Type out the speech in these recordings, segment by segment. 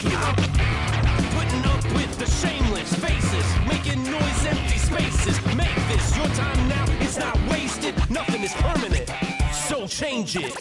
Putting up with the shameless faces, making noise, empty spaces. Make this your time now, it's not wasted. Nothing is permanent, so change it.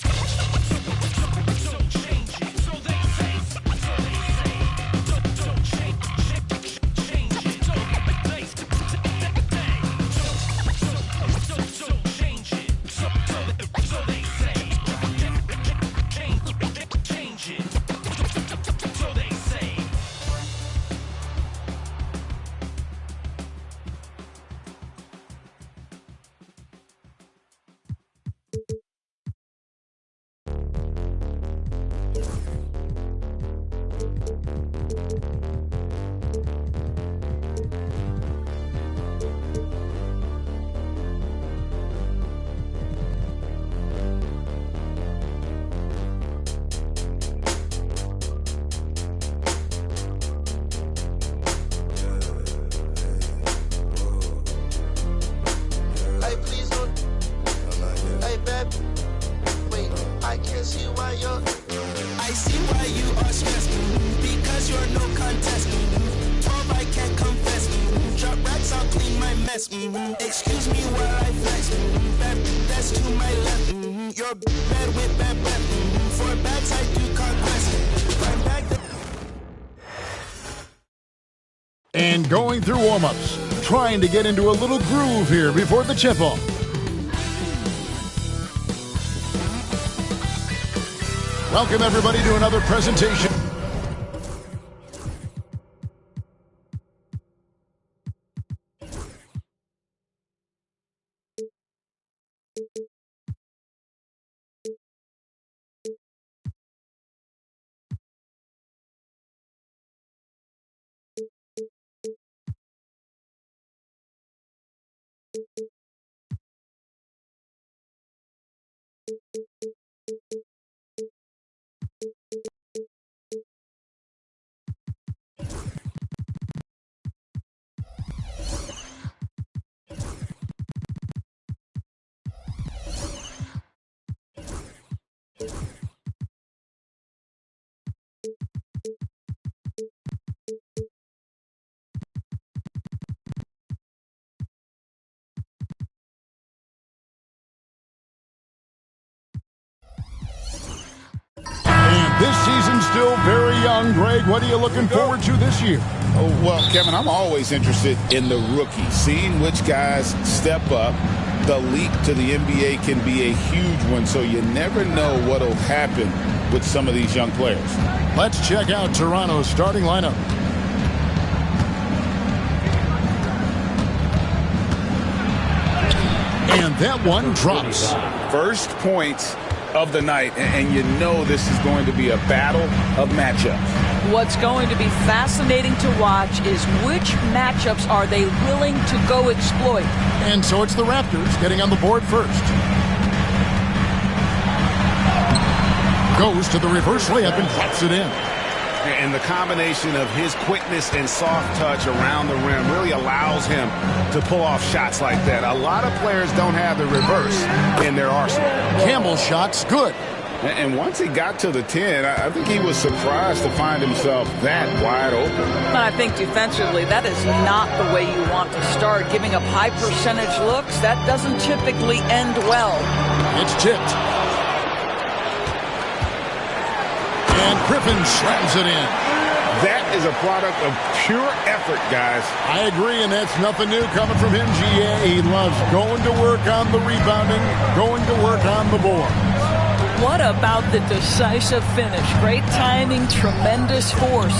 I see why you are stressed, because you're no contest. 12, I can't confess. Drop racks, I'll clean my mess. Excuse me while I flex. That's to my left. You're bad with bad breath. For bags, I do conquest. I'm back. And going through warm-ups, trying to get into a little groove here before the tip-off. Welcome, everybody, to another presentation. This season's still very young. Greg, what are you looking forward to this year? Oh, well, Kevin, I'm always interested in the rookies, seeing which guys step up. The leap to the NBA can be a huge one, so you never know what will happen with some of these young players. Let's check out Toronto's starting lineup. And that one drops. First points of the night, and you know this is going to be a battle of matchups. What's going to be fascinating to watch is which matchups are they willing to go exploit. And so it's the Raptors getting on the board first. Goes to the reverse layup and drops it in. And the combination of his quickness and soft touch around the rim really allows him to pull off shots like that. A lot of players don't have the reverse in their arsenal. Campbell's shot's good. And once he got to the 10, I think he was surprised to find himself that wide open. But I think defensively, that is not the way you want to start. Giving up high percentage looks, that doesn't typically end well. It's tipped. And Griffin slams it in. That is a product of pure effort, guys. I agree, and that's nothing new coming from him, GA. He loves going to work on the rebounding, going to work on the board. What about the decisive finish? Great timing, tremendous force.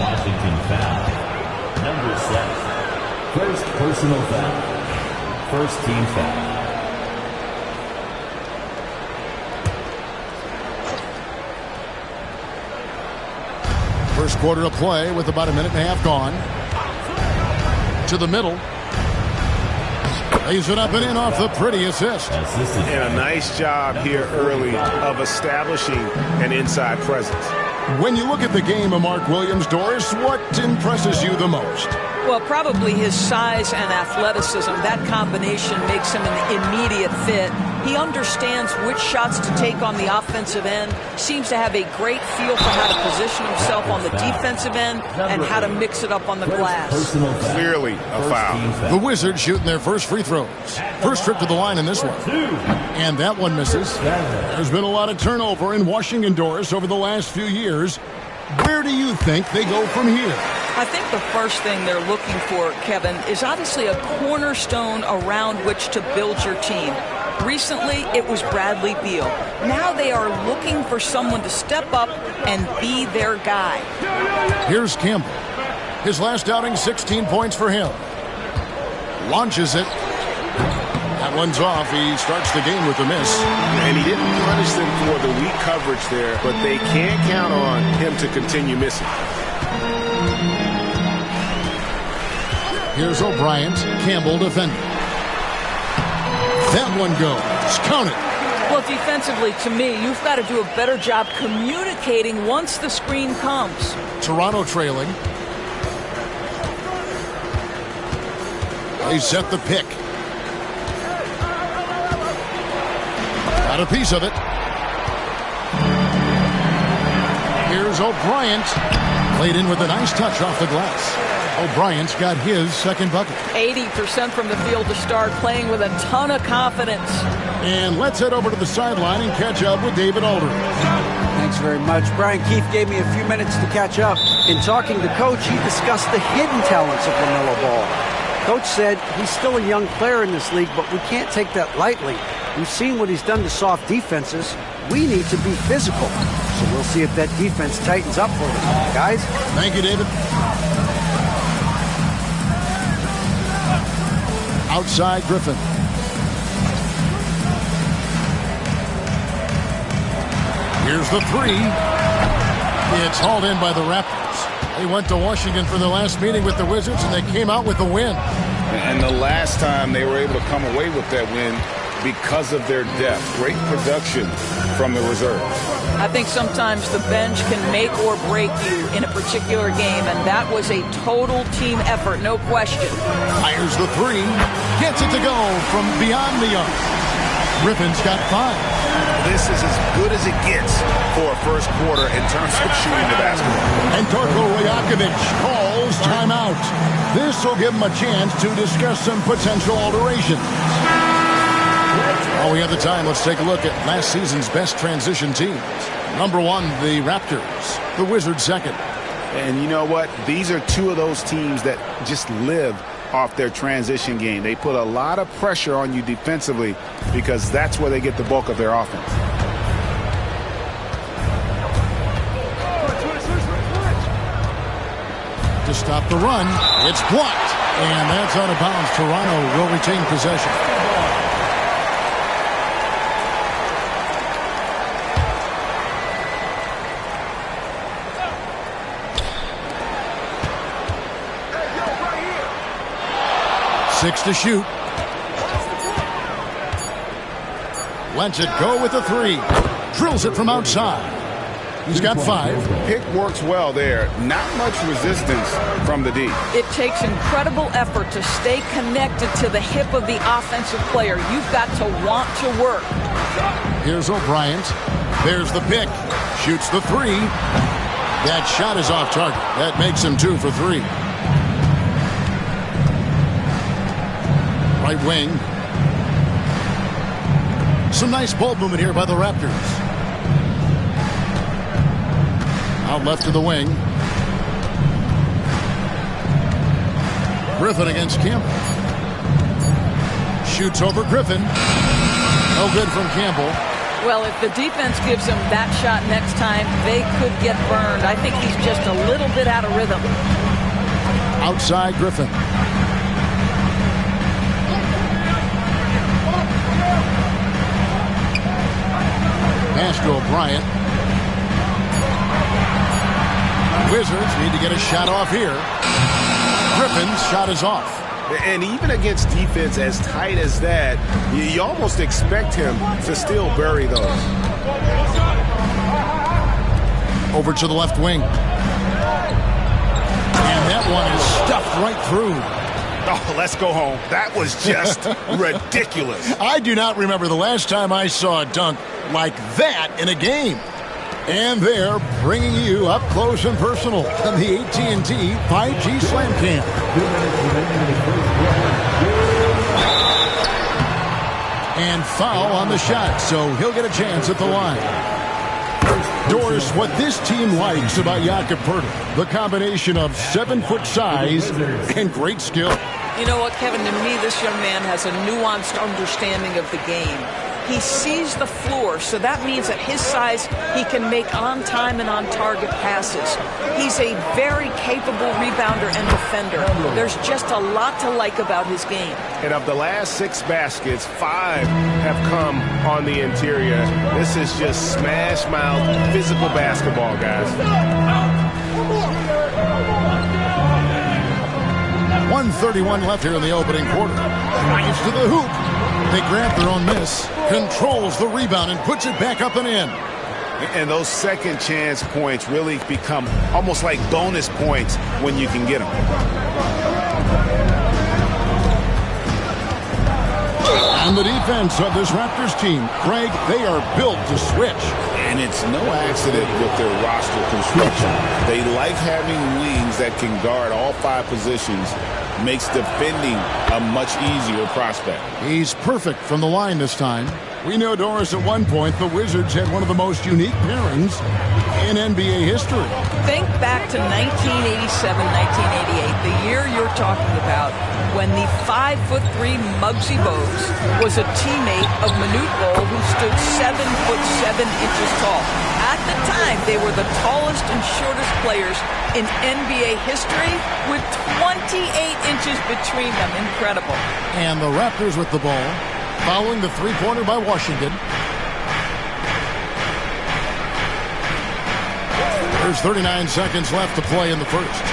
Washington foul. Number 7. First personal foul. First team foul. First quarter of play with about a minute and a half gone. To the middle. Lays it up and in off the pretty assist. And a nice job here early of establishing an inside presence. When you look at the game of Mark Williams, Doris, what impresses you the most? Well, probably his size and athleticism. That combination makes him an immediate fit. He understands which shots to take on the offensive end, seems to have a great feel for how to position himself on the defensive end and how to mix it up on the glass. Clearly a foul. The Wizards shooting their first free throws. First trip to the line in this one. And that one misses. There's been a lot of turnover in Washington doors over the last few years. Where do you think they go from here? I think the first thing they're looking for, Kevin, is obviously a cornerstone around which to build your team. Recently, it was Bradley Beal. Now they are looking for someone to step up and be their guy. Here's Campbell. His last outing, 16 points for him. Launches it. That one's off. He starts the game with a miss. And he didn't punish them for the weak coverage there, but they can't count on him to continue missing. Here's O'Brien. Campbell defending. That one goes. Count it. Well, defensively, to me, you've got to do a better job communicating once the screen comes. Toronto trailing. They set the pick. Got a piece of it. Here's O'Brien. Played in with a nice touch off the glass. O'Brien's got his second bucket. 80% from the field to start, playing with a ton of confidence. And let's head over to the sideline and catch up with David Aldridge. Thanks very much. Brian Keefe gave me a few minutes to catch up. In talking to Coach, he discussed the hidden talents of LaMelo Ball. Coach said he's still a young player in this league, but we can't take that lightly. We've seen what he's done to soft defenses. We need to be physical. So we'll see if that defense tightens up for them. Guys? Thank you, David. Outside Griffin. Here's the three. It's hauled in by the Raptors. They went to Washington for the last meeting with the Wizards, and they came out with a win. And the last time they were able to come away with that win because of their depth. Great production from the reserves. I think sometimes the bench can make or break you in a particular game, and that was a total team effort, no question. Fires the three. Gets it to go from beyond the arc. Griffin's got 5. This is as good as it gets for a first quarter in terms of shooting the basketball. And Darko Rajakovic calls timeout. This will give him a chance to discuss some potential alterations. While we have the time, let's take a look at last season's best transition teams. Number 1, the Raptors. The Wizards second. And you know what? These are two of those teams that just live off their transition game. They put a lot of pressure on you defensively because that's where they get the bulk of their offense. To stop the run, it's blocked. And that's out of bounds. Toronto will retain possession. Six to shoot. Lets it go with a 3. Drills it from outside. He's got 5. Pick works well there. Not much resistance from the D. It takes incredible effort to stay connected to the hip of the offensive player. You've got to want to work. Here's O'Brien. There's the pick. Shoots the 3. That shot is off target. That makes him 2 for 3. Right wing. Some nice ball movement here by the Raptors. Out left to the wing. Griffin against Campbell. Shoots over Griffin. No good from Campbell. Well, if the defense gives him that shot next time, they could get burned. I think he's just a little bit out of rhythm. Outside Griffin. Pass to O'Brien. Wizards need to get a shot off here. Griffin's shot is off. And even against defense as tight as that, you almost expect him to still bury those. Over to the left wing. And that one is stuffed right through. Oh, let's go home. That was just ridiculous. I do not remember the last time I saw a dunk like that in a game. And they're bringing you up close and personal on the AT&T 5G Slam Cam. 2 minutes remaining in the first quarter. And foul on the shot, so he'll get a chance at the line. Doris, what this team likes about Jakob Poeltl, the combination of 7-foot size and great skill. You know what, Kevin, to me, this young man has a nuanced understanding of the game. He sees the floor, so that means at his size, he can make on-time and on-target passes. He's a very capable rebounder and defender. There's just a lot to like about his game. And of the last 6 baskets, 5 have come on the interior. This is just smash-mouth physical basketball, guys. 1:31 left here in the opening quarter. Drives to the hoop. They grab their own miss, controls the rebound, and puts it back up and in. And those second chance points really become almost like bonus points when you can get them. On the defense of this Raptors team, Craig, they are built to switch. And it's no accident with their roster construction. They like having wings that can guard all 5 positions. Makes defending a much easier prospect. He's perfect from the line this time. We know, Doris, at one point the Wizards had one of the most unique pairings in NBA history. Think back to 1987, 1988, the year you're talking about, when the 5'3" Muggsy Bogues was a teammate of Manute Bol, who stood 7'7" tall. At the time, they were the tallest and shortest players in NBA history, with 28 inches between them. Incredible. And the Raptors with the ball, following the three-pointer by Washington. There's 39 seconds left to play in the first.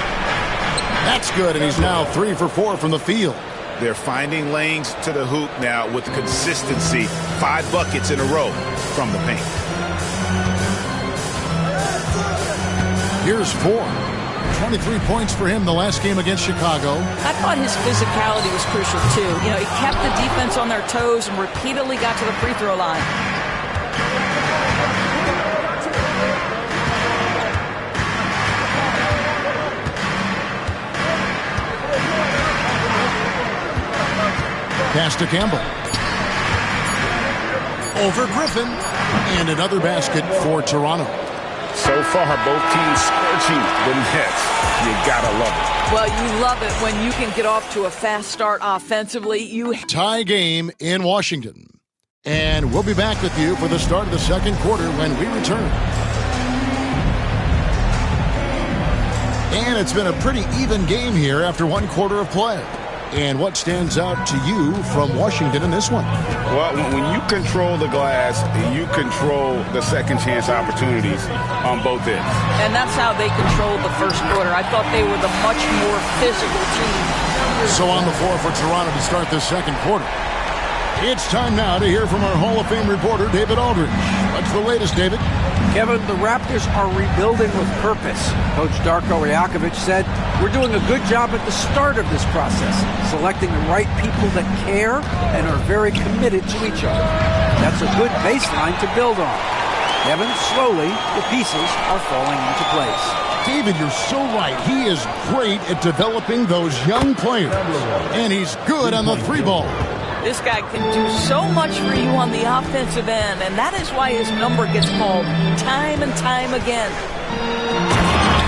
That's good, and he's now 3 for 4 from the field. They're finding lanes to the hoop now with consistency. 5 buckets in a row from the paint. Here's 4. 23 points for him the last game against Chicago. I thought his physicality was crucial, too. You know, he kept the defense on their toes and repeatedly got to the free throw line. Pass to Campbell. Over Griffin. And another basket for Toronto. So far, both teams scorching the nets. You gotta love it. Well, you love it when you can get off to a fast start offensively. Tie game in Washington. And we'll be back with you for the start of the second quarter when we return. And it's been a pretty even game here after one quarter of play. And what stands out to you from Washington in this one? Well, when you control the glass, you control the second chance opportunities on both ends. And that's how they controlled the first quarter. I thought they were the much more physical team. So on the floor for Toronto to start this second quarter. It's time now to hear from our Hall of Fame reporter, David Aldridge. What's the latest, David? Kevin, the Raptors are rebuilding with purpose. Coach Darko Rajakovic said, "We're doing a good job at the start of this process, selecting the right people that care and are very committed to each other. That's a good baseline to build on." Kevin, slowly, the pieces are falling into place. David, you're so right. He is great at developing those young players. And he's good on the three ball. This guy can do so much for you on the offensive end, and that is why his number gets called time and time again.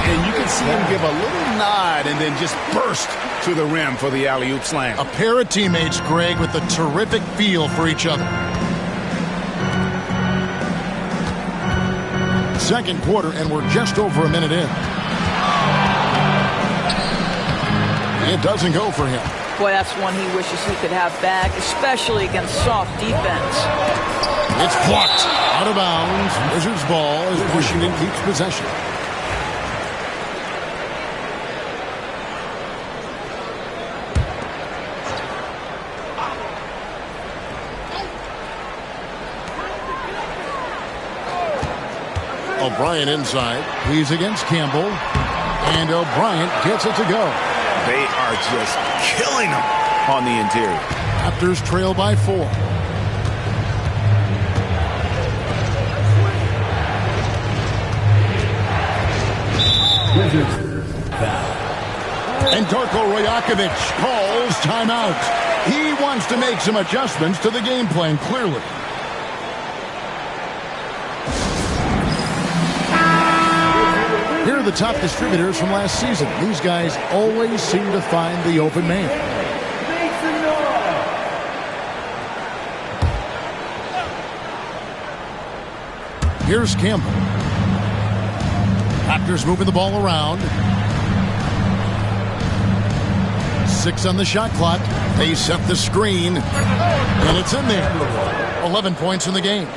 And you can see him give a little nod and then just burst to the rim for the alley-oop slam. A pair of teammates, Greg, with a terrific feel for each other. Second quarter, and we're just over a minute in. It doesn't go for him. Boy, that's one he wishes he could have back, especially against soft defense. It's blocked. Out of bounds. Wizards ball as Washington keeps possession. O'Brien inside. He's against Campbell. And O'Brien gets it to go. They are just killing them on the interior. Raptors trail by 4. And Darko Rajakovic calls timeout. He wants to make some adjustments to the game plan, clearly. Here are the top distributors from last season. These guys always seem to find the open man. Here's Campbell. Raptors moving the ball around. 6 on the shot clock. They set the screen, and it's in there. 11 points in the game.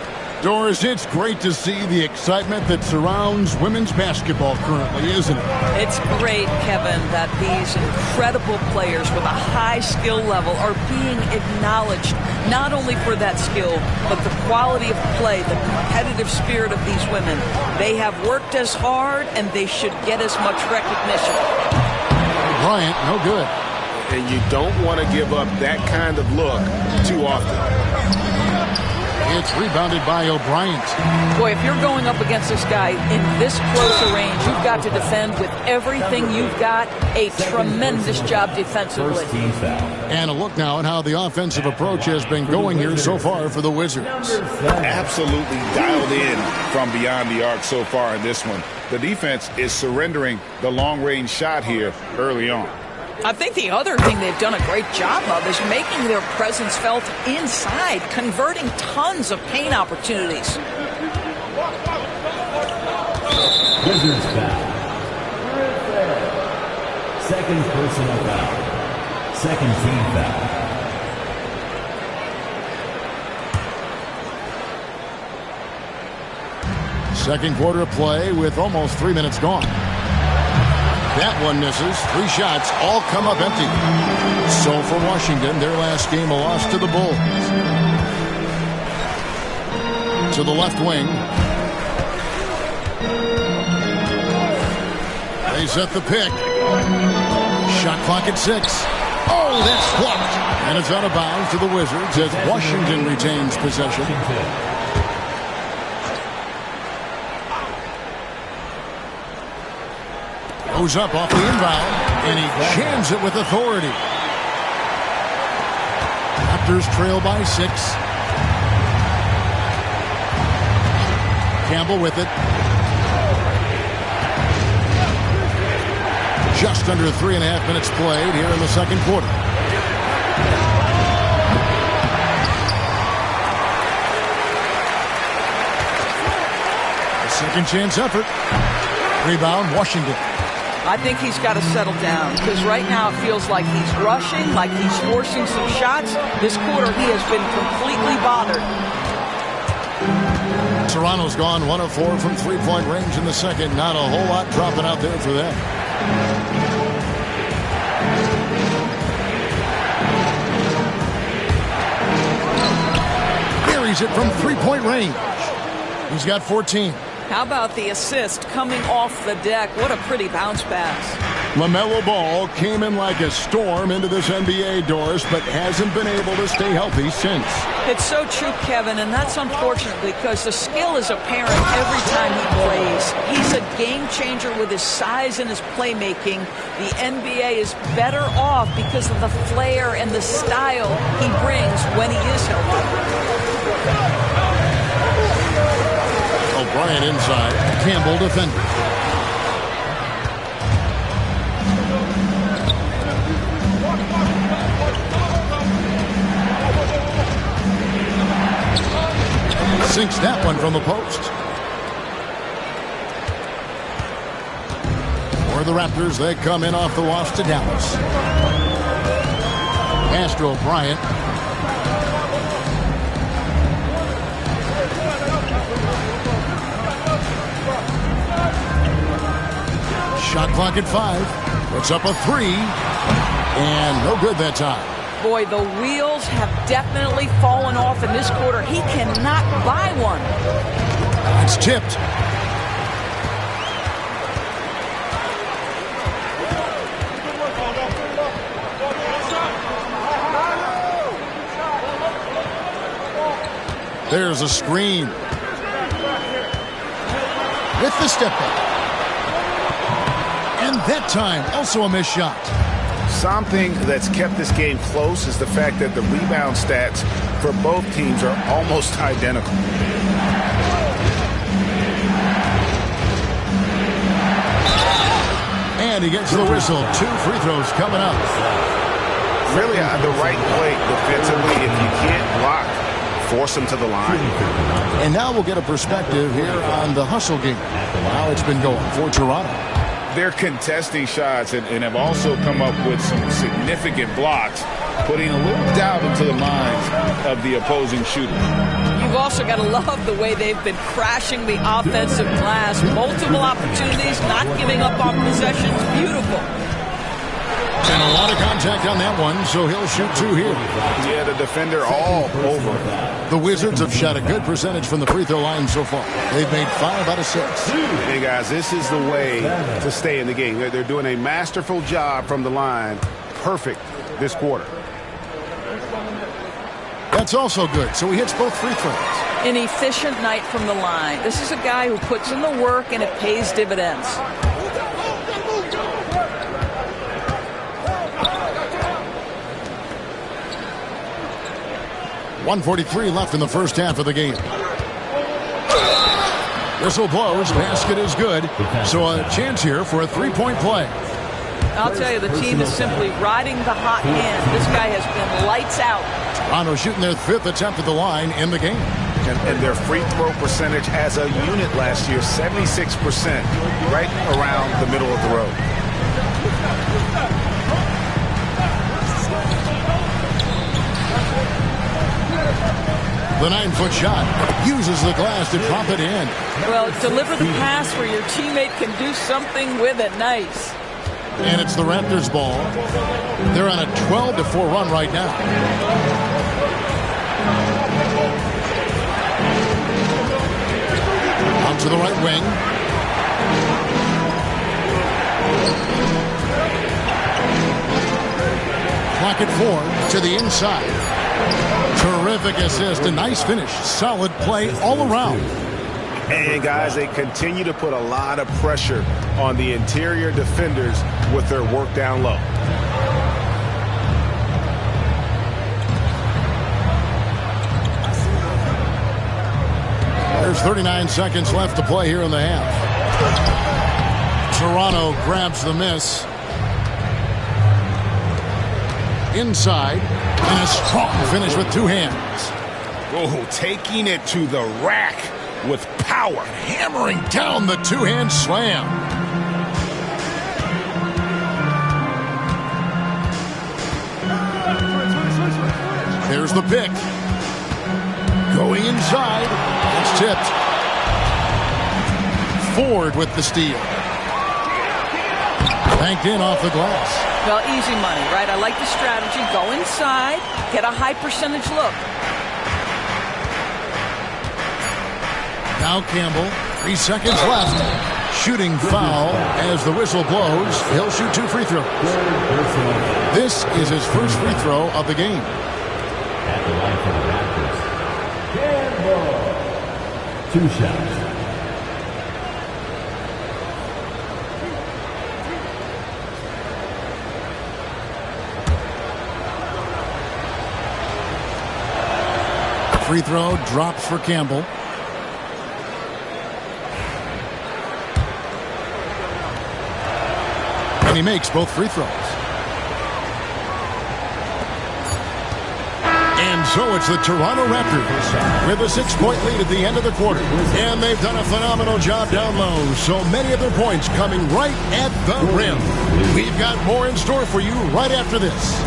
Doris, it's great to see the excitement that surrounds women's basketball currently, isn't it? It's great, Kevin, that these incredible players with a high skill level are being acknowledged, not only for that skill, but the quality of play, the competitive spirit of these women. They have worked as hard, and they should get as much recognition. Bryant, no good. And you don't want to give up that kind of look too often. It's rebounded by O'Brien. Boy, if you're going up against this guy in this close a range, you've got to defend with everything you've got. A tremendous job defensively. And a look now at how the offensive approach has been going here so far for the Wizards. Absolutely dialed in from beyond the arc so far in this one. The defense is surrendering the long-range shot here early on. I think the other thing they've done a great job of is making their presence felt inside, converting tons of paint opportunities. Wizards foul. Second personal foul. Second team foul. Second quarter of play with almost 3 minutes gone. That one misses. 3 shots all come up empty. So for Washington, their last game a loss to the Bulls. To the left wing. They set the pick. Shot clock at 6. Oh, that's blocked. And it's out of bounds to the Wizards as Washington retains possession. Goes up off the inbound, and he jams it with authority. Raptors trail by 6. Campbell with it. Just under 3.5 minutes played here in the second quarter. A second chance effort. Rebound, Washington. I think he's got to settle down because right now it feels like he's rushing, like he's forcing some shots. This quarter he has been completely bothered. Toronto's gone 1 of 4 from three-point range in the second. Not a whole lot dropping out there for them. Buries it from three-point range. He's got 14. How about the assist coming off the deck? What a pretty bounce pass. LaMelo Ball came in like a storm into this NBA, Doris, but hasn't been able to stay healthy since. It's so true, Kevin, and that's unfortunate because the skill is apparent every time he plays. He's a game changer with his size and his playmaking. The NBA is better off because of the flair and the style he brings when he is healthy. O'Brien inside. Campbell defending. Sinks that one from the post. For the Raptors, they come in off the loss to Dallas. Pass to O'Brien. Shot clock at 5. Puts up a 3. And no good that time. Boy, the wheels have definitely fallen off in this quarter. He cannot buy one. It's tipped. There's a screen. With the step back. And that time, also a missed shot. Something that's kept this game close is the fact that the rebound stats for both teams are almost identical. And he gets the whistle. 2 free throws coming up. Really the right play defensively. If you can't block, force them to the line. And now we'll get a perspective here on the hustle game. How it's been going for Toronto. They're contesting shots and have also come up with some significant blocks, putting a little doubt into the minds of the opposing shooters. You've also got to love the way they've been crashing the offensive glass. Multiple opportunities, not giving up on possessions. Beautiful. And a lot of contact on that one, so he'll shoot 2 here. Yeah, the defender all over. The Wizards have shot a good percentage from the free throw line so far. They've made 5 out of 6. Hey, guys, this is the way to stay in the game. They're doing a masterful job from the line. Perfect this quarter. That's also good, so he hits both free throws. An efficient night from the line. This is a guy who puts in the work and it pays dividends. 1:43 left in the first half of the game. Whistle blows, basket is good, so a chance here for a 3-point play. I'll tell you, the team is simply riding the hot hand. This guy has been lights out. Toronto shooting their 5th attempt at the line in the game. And their free throw percentage as a unit last year, 76%, right around the middle of the road. The 9-foot shot uses the glass to drop it in. Well, deliver the pass where your teammate can do something with it. Nice. And it's the Raptors' ball. They're on a 12-4 run right now. Out to the right wing. Clock at 4 to the inside. Terrific assist, a nice finish. Solid play all around. And, guys, they continue to put a lot of pressure on the interior defenders with their work down low. There's 39 seconds left to play here in the half. Toronto grabs the miss. Inside, and a strong finish with 2 hands. Oh, taking it to the rack with power. Hammering down the 2-hand slam. There's the pick. Going inside. It's tipped. Ford with the steal. Banked in off the glass. Well, easy money, right? I like the strategy. Go inside, get a high percentage look. Now Campbell, 3 seconds left. Shooting foul as the whistle blows. He'll shoot 2 free throws. This is his first free throw of the game. At the line for the Raptors, Campbell. 2 shots. Free throw drops for Campbell. And he makes both free throws. And so it's the Toronto Raptors with a 6-point lead at the end of the quarter. And they've done a phenomenal job down low. So many of their points coming right at the rim. We've got more in store for you right after this.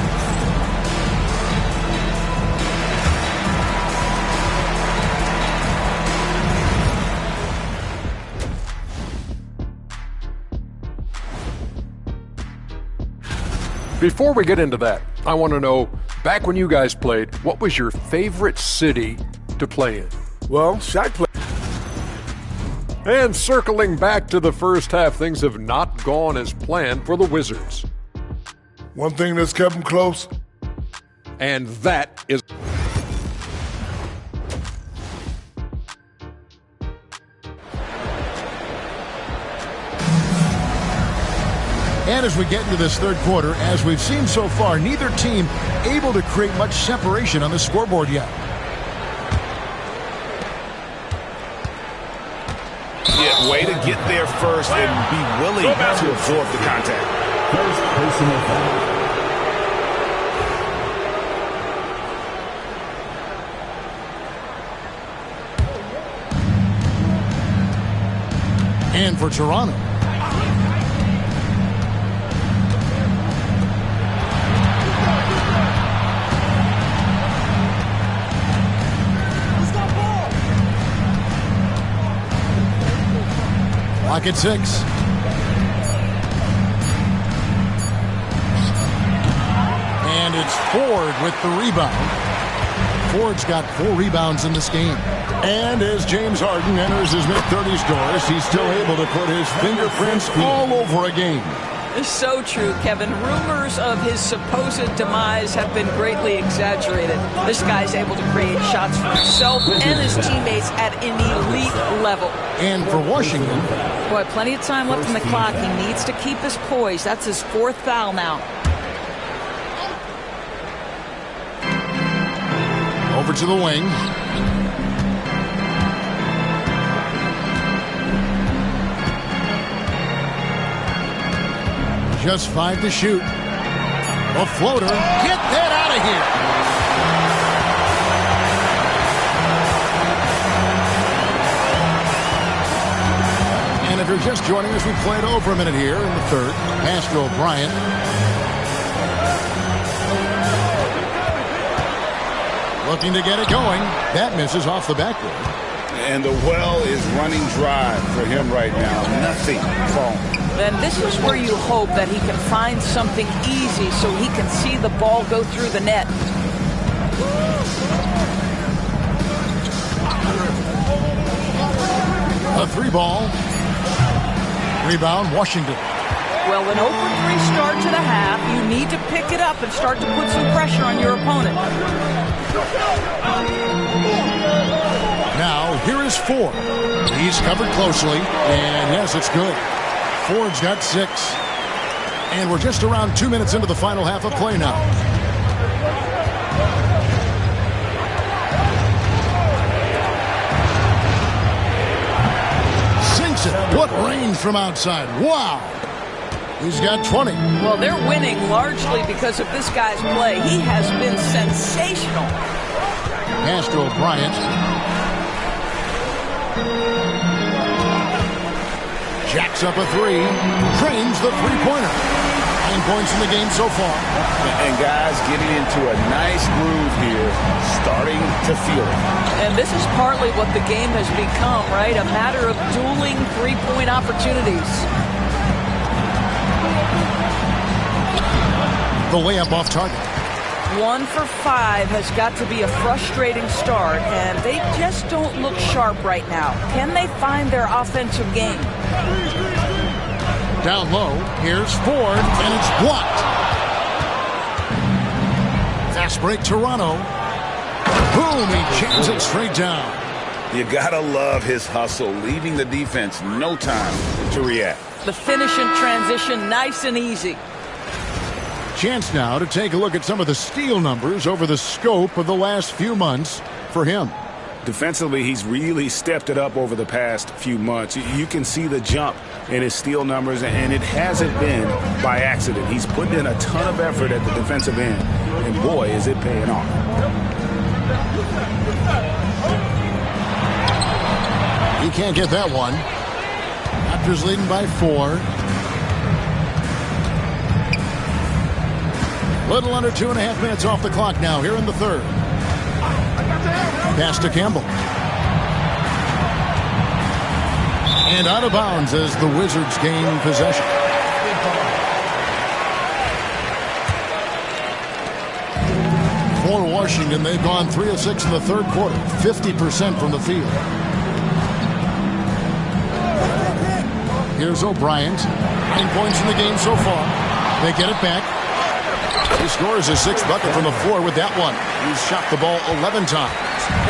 Before we get into that, I want to know, back when you guys played, what was your favorite city to play in? Well, Shaq played. And circling back to the first half, things have not gone as planned for the Wizards. One thing that's kept them close. And that is... And as we get into this third quarter, as we've seen so far, neither team able to create much separation on the scoreboard yet. Yeah, way to get there first and be willing to absorb the contact. First personal foul. And for Toronto, clock at 6. And it's Ford with the rebound. Ford's got 4 rebounds in this game. And as James Harden enters his mid-30s doors, he's still able to put his fingerprints all over a game. It's so true, Kevin. Rumors of his supposed demise have been greatly exaggerated. This guy's able to create shots for himself and his teammates at an elite level. And for Washington, boy, plenty of time left in the clock. He needs to keep his poise. That's his 4th foul now. over to the wing. Just 5 to shoot. A floater. Get that out of here. And if you're just joining us, we played over a minute here in the third. Pass to O'Brien. Looking to get it going. That misses off the backboard. And the well is running dry for him right now. Nothing falling. Then this is where you hope that he can find something easy so he can see the ball go through the net. A 3-ball. Rebound, Washington. Well, an 0-for-3 start to the half. You need to pick it up and start to put some pressure on your opponent. Now, here is Ford. He's covered closely, and yes, it's good. Ford's got 6. And we're just around 2 minutes into the final half of play now. Sinks it. What range from outside. Wow. He's got 20. Well, they're winning largely because of this guy's play. He has been sensational. Pass to O'Brien. Jacks up a 3. Drains the three-pointer. 9 points in the game so far. And guys getting into a nice groove here, starting to feel it. And this is partly what the game has become, right? A matter of dueling three-point opportunities. The layup off target. 1 for 5 has got to be a frustrating start, and they just don't look sharp right now. Can they find their offensive game? Down low, here's Ford, and it's blocked. Fast break, Toronto. Boom, he jams it straight down. You gotta love his hustle, leaving the defense no time to react. The finish in transition, nice and easy. Chance now to take a look at some of the steal numbers over the scope of the last few months for him. Defensively, he's really stepped it up over the past few months. You can see the jump in his steal numbers, and it hasn't been by accident. He's put in a ton of effort at the defensive end, and boy, is it paying off. He can't get that one. Raptors leading by 4. Little under 2.5 minutes off the clock now here in the third. Pass to Campbell. And out of bounds as the Wizards gain possession. For Washington, they've gone 3 of 6 in the third quarter, 50% from the field. Here's O'Brien. 9 points in the game so far. They get it back. He scores his 6th bucket from the floor with that one. He's shot the ball 11 times.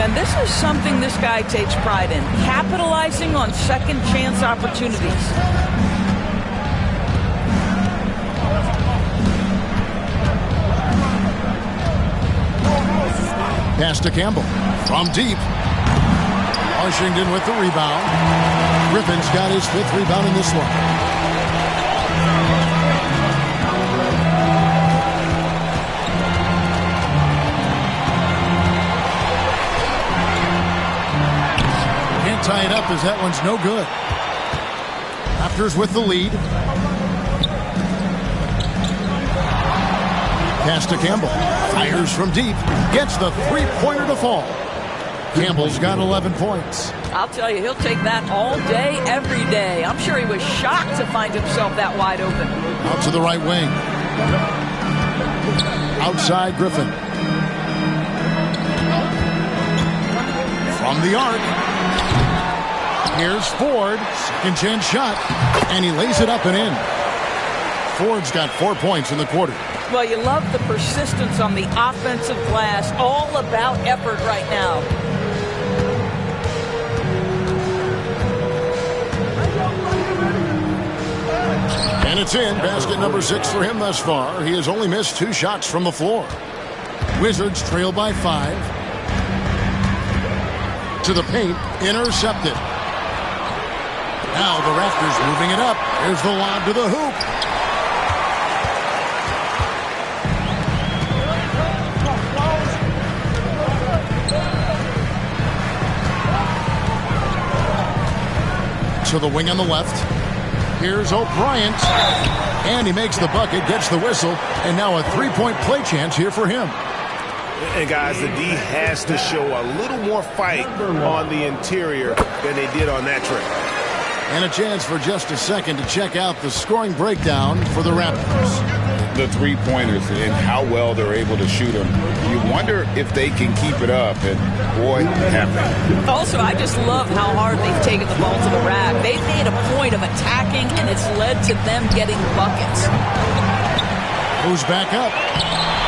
And this is something this guy takes pride in, capitalizing on second chance opportunities. Pass to Campbell. From deep. Washington with the rebound. Griffin's got his 5th rebound in this one. Can't tie it up as that one's no good. Raptors with the lead. Pass to Campbell. Fires from deep. Gets the three-pointer to fall. Campbell's got 11 points. I'll tell you, he'll take that all day, every day. I'm sure he was shocked to find himself that wide open. Out to the right wing. Outside Griffin. From the arc. Here's Ford. Second chance shot. And he lays it up and in. Ford's got 4 points in the quarter. Well, you love the persistence on the offensive glass. All about effort right now. And it's in. Basket number 6 for him thus far. He has only missed 2 shots from the floor. Wizards trail by 5. To the paint. Intercepted. Now the Raptors moving it up. Here's the lob to the hoop. To the wing on the left. Here's O'Brien. And he makes the bucket, gets the whistle, and now a three-point play chance here for him. And guys, the D has to show a little more fight on the interior than they did on that trip. And a chance for just a second to check out the scoring breakdown for the Raptors. The three-pointers and how well they're able to shoot them. You wonder if they can keep it up, and boy, have they. Also, I just love how hard they've taken the ball to the rack. They've made a point of attacking, and it's led to them getting buckets. Moves back up.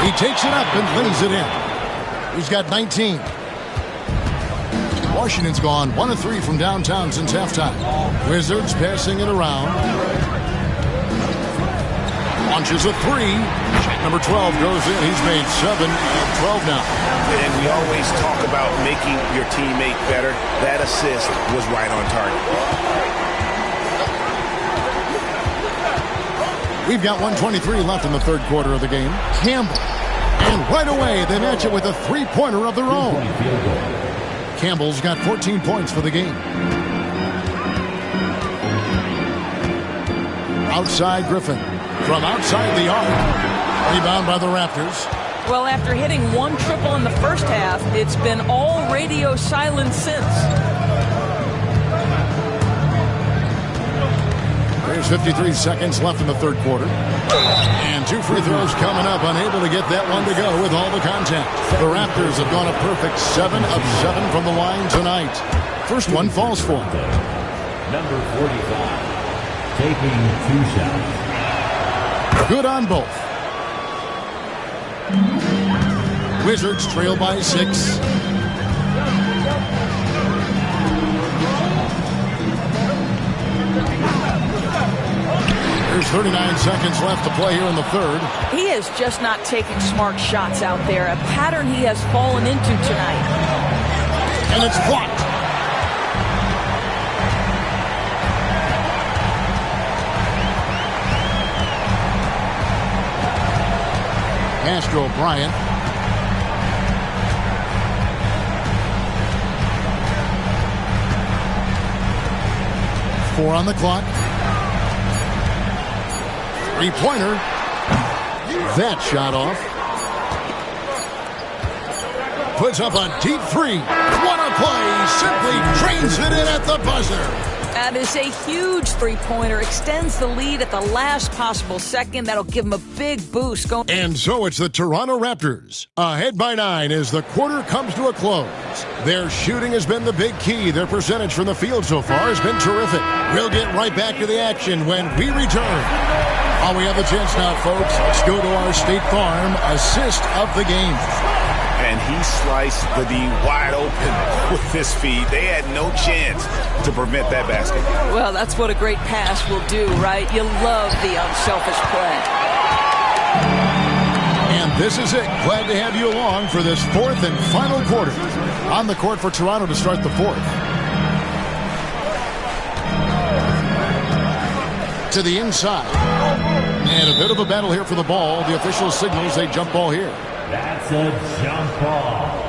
He takes it up and lays it in. He's got 19. Washington's gone 1 of 3 from downtown since halftime. Wizards passing it around. Launches a 3. Shot number 12 goes in. He's made 7 of 12 now. And we always talk about making your teammate better. That assist was right on target. We've got 1:23 left in the third quarter of the game. Campbell. And right away, they match it with a three-pointer of their own. Campbell's got 14 points for the game. Outside Griffin. From outside the arc. Rebound by the Raptors. Well, after hitting 1 triple in the first half, it's been all radio silence since. There's 53 seconds left in the third quarter. And 2 free throws coming up. Unable to get that one to go with all the contact. The Raptors have gone a perfect 7 of 7 from the line tonight. First one falls for them. Number 45, taking 2 shots. Good on both. Wizards trail by 6. There's 39 seconds left to play here in the third. He is just not taking smart shots out there, a pattern he has fallen into tonight. And it's blocked. Castro Bryant. Four on the clock. Three-pointer. That shot off. Puts up a deep 3. What a play. Simply drains it in at the buzzer. That is a huge three-pointer. Extends the lead at the last possible second. That'll give him a big boost. And so it's the Toronto Raptors. Ahead by 9 as the quarter comes to a close. Their shooting has been the big key. Their percentage from the field so far has been terrific. We'll get right back to the action when we return. We have a chance now, folks. Let's go to our State Farm assist of the game. And he sliced the D wide open with his feed. They had no chance to prevent that basket. Well, that's what a great pass will do, right? You love the unselfish play. And And this is it. Glad to have you along for this fourth and final quarter. On the court for Toronto to start the fourth. To the inside. And a bit of a battle here for the ball. The official signals a jump ball here. That's a jump ball.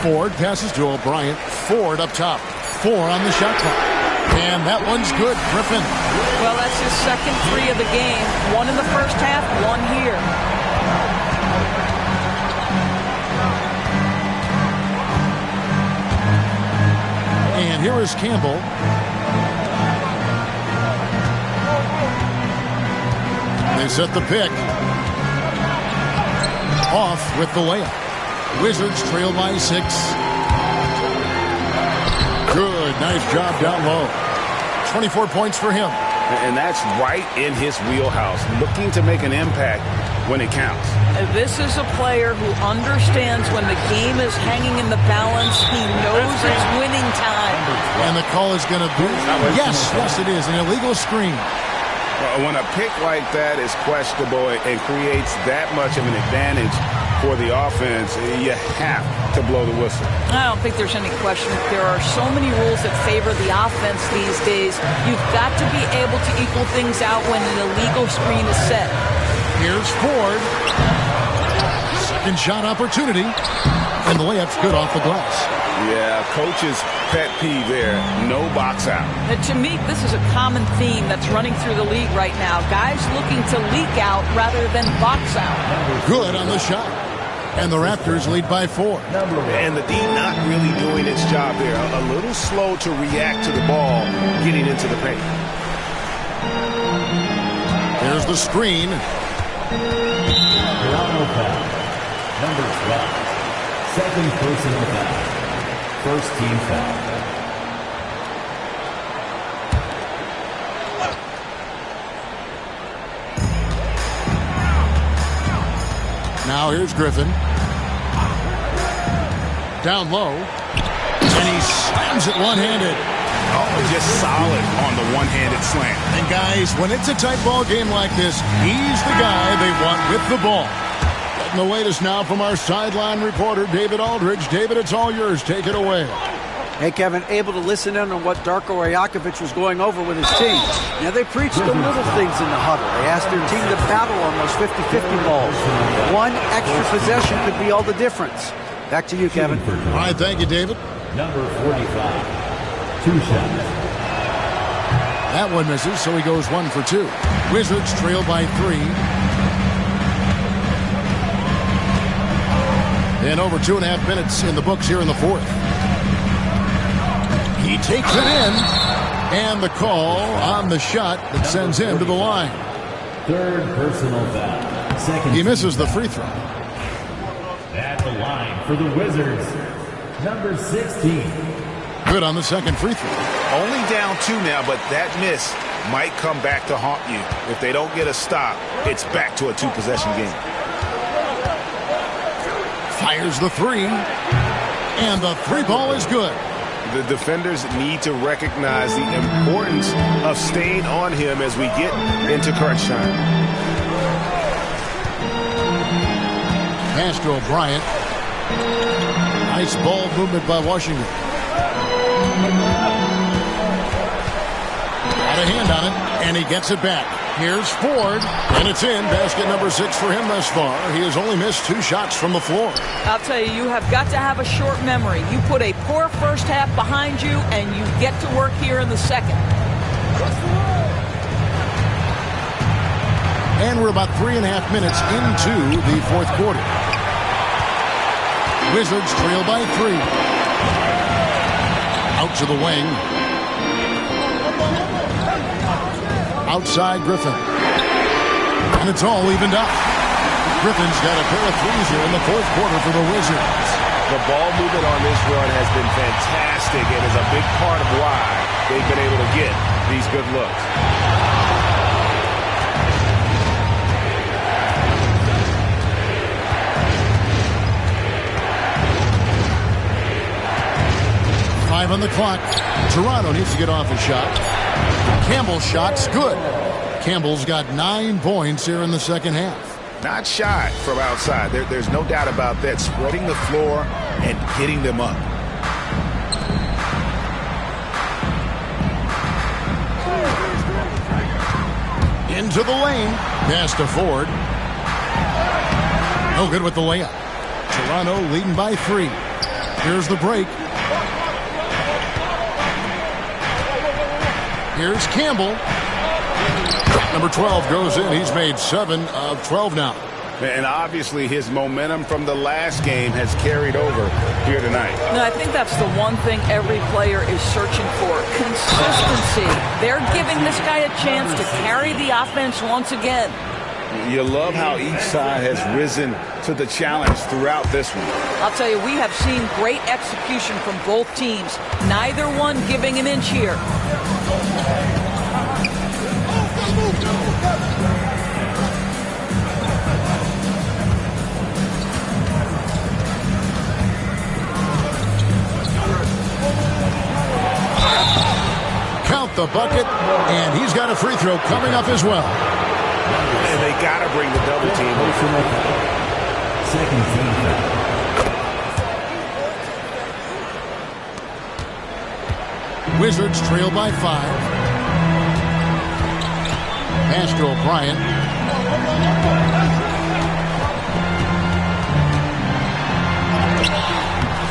Ford passes to O'Brien. Ford up top. 4 on the shot clock. And that one's good. Griffin. Well, that's his second 3 of the game. 1 in the first half, 1 here. And here is Campbell. They set the pick. Off with the layup. Wizards trail by 6. Good. Nice job down low. 24 points for him. And that's right in his wheelhouse. Looking to make an impact when it counts. This is a player who understands when the game is hanging in the balance. He knows it's winning time. And the call is going to be, yes, it is, an illegal screen. When a pick like that is questionable and creates that much of an advantage for the offense, you have to blow the whistle. I don't think there's any question. There are so many rules that favor the offense these days. You've got to be able to equal things out when an illegal screen is set. Here's Ford. Second shot opportunity. And the layup's good off the glass. Yeah, coach's pet peeve there. No box out. And to me, this is a common theme that's running through the league right now. Guys looking to leak out rather than box out. Good on the shot. And the Raptors lead by 4. And the D not really doing its job there. A little slow to react to the ball getting into the paint. There's the screen. Toronto foul. Number 12. Second personal foul. First team foul. Now here's Griffin. Down low. And he slams it one-handed. Oh, just solid on the one-handed slam. And guys, when it's a tight ball game like this, he's the guy they want with the ball. Getting the latest now from our sideline reporter, David Aldridge. David, it's all yours. Take it away. Hey, Kevin, able to listen in on what Darko Rajakovic was going over with his team. Now, they preached the little things in the huddle. They asked their team to battle on those 50-50 balls. One extra possession could be all the difference. Back to you, Kevin. All right, thank you, David. Number 45. 2 shots. That one misses, so he goes 1 for 2. Wizards trail by 3. And over 2.5 minutes in the books here in the fourth. He takes it in. And the call on the shot that sends him to the line. Third personal foul. Second. He misses the free throw. At the line for the Wizards. Number 16. Good on the second free throw. Only down 2 now, but that miss might come back to haunt you. If they don't get a stop, it's back to a 2-possession game. Fires the 3. And the 3 ball is good. The defenders need to recognize the importance of staying on him as we get into crunch time. Pass to O'Brien. Nice ball movement by Washington. Got a hand on it, and he gets it back. Here's Ford, and it's in. Basket number 6 for him thus far. He has only missed 2 shots from the floor. I'll tell you, you have got to have a short memory. You put a poor first half behind you, and you get to work here in the second. And we're about 3.5 minutes into the fourth quarter. Wizards trail by 3. Out to the wing. Outside Griffin. And it's all evened up. Griffin's got a pair of threes here in the fourth quarter for the Wizards. The ball movement on this run has been fantastic and is a big part of why they've been able to get these good looks. On the clock. Toronto needs to get off a shot. Campbell's shot's good. Campbell's got 9 points here in the second half. Not shy from outside. There's no doubt about that. Spreading the floor and getting them up. Into the lane. Pass to Ford. No good with the layup. Toronto leading by 3. Here's the break. Here's Campbell. Number 12 goes in. He's made 7 of 12 now. And obviously his momentum from the last game has carried over here tonight. No, I think that's the one thing every player is searching for. Consistency. They're giving this guy a chance to carry the offense once again. You love how each side has risen to the challenge throughout this one. I'll tell you, we have seen great execution from both teams. Neither one giving an inch here. Count the bucket, and he's got a free throw coming up as well. And they got to bring the double team. Second team foul. Wizards trail by 5. Pass to O'Brien.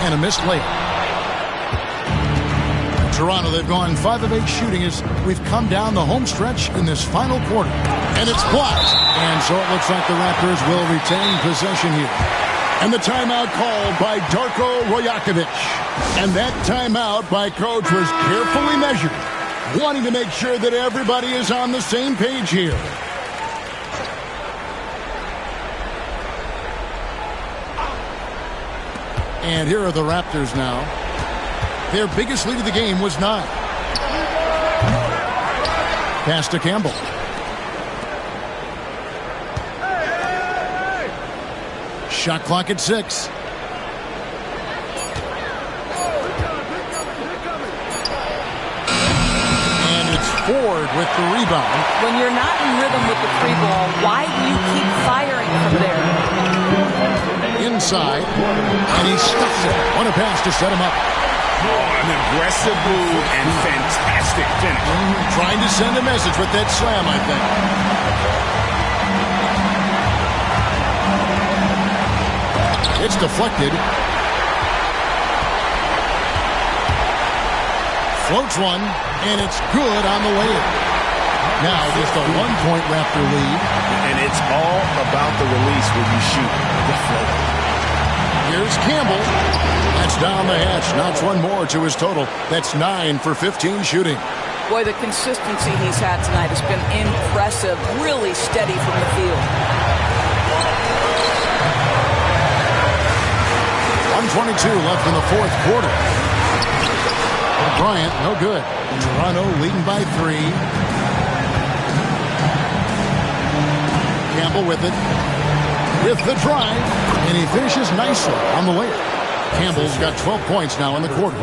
And a missed layup. Toronto, they've gone 5 of 8 shooting as we've come down the home stretch in this final quarter. And it's blocked. And so it looks like the Raptors will retain possession here. And the timeout called by Darko Rajakovic. And that timeout by Coach was carefully measured, wanting to make sure that everybody is on the same page here. And here are the Raptors now. Their biggest lead of the game was 9. Pass to Campbell. Shot clock at 6. And it's Ford with the rebound. When you're not in rhythm with the free ball, why do you keep firing from there? Inside. And he stuffs it. On a pass to set him up. An aggressive move and fantastic finish. Trying to send a message with that slam, I think. It's deflected. Floats one, and it's good on the way in. Now just a 1-point Raptor lead. And it's all about the release when you shoot the float. Here's Campbell. That's down the hatch. Knocks one more to his total. That's 9 for 15 shooting. Boy, the consistency he's had tonight has been impressive. Really steady from the field. 1:22 left in the fourth quarter. Bryant, no good. Toronto leading by 3. Campbell with it. With the drive. And he finishes nicely on the layup. Campbell's got 12 points now in the quarter.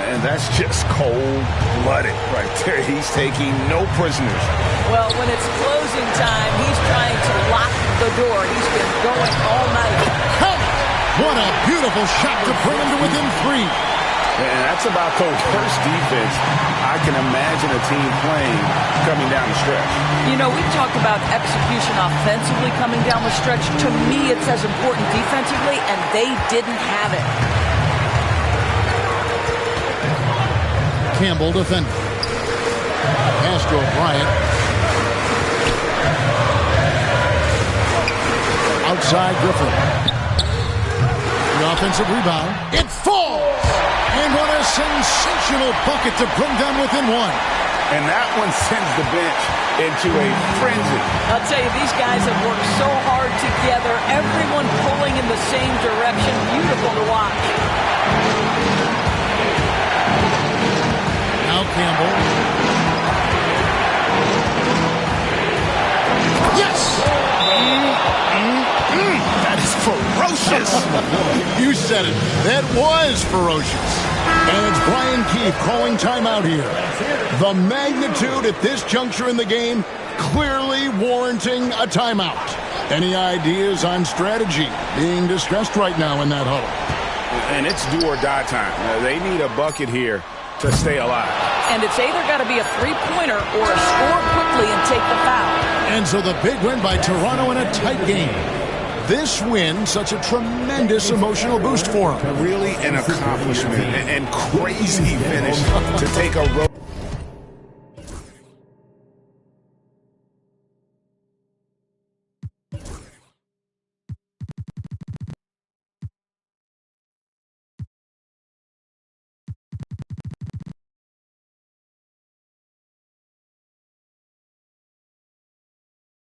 And that's just cold-blooded right there. He's taking no prisoners. Well, when it's closing time, he's trying to lock the door. He's been going all night. What a beautiful shot to bring him to within 3. And that's about the worst defense I can imagine a team playing coming down the stretch. You know, we talked about execution offensively coming down the stretch. To me, it's as important defensively, and they didn't have it. Campbell defending. Pass to O'Brien. Outside Griffin. The offensive rebound. It falls! And what a sensational bucket to bring them within 1. And that one sends the bench into a frenzy. I'll tell you, these guys have worked so hard together. Everyone pulling in the same direction. Beautiful to watch. Now Campbell. Yes! That is ferocious. You said it. That was ferocious. And it's Brian Keefe calling timeout here. The magnitude at this juncture in the game clearly warranting a timeout. Any ideas on strategy being discussed right now in that huddle? And it's do or die time. They need a bucket here to stay alive. And it's either got to be a three-pointer or a score quickly and take the foul. And so the big win by Toronto in a tight game. This win, such a tremendous emotional boost for them. Really an accomplishment and crazy finish to take a road.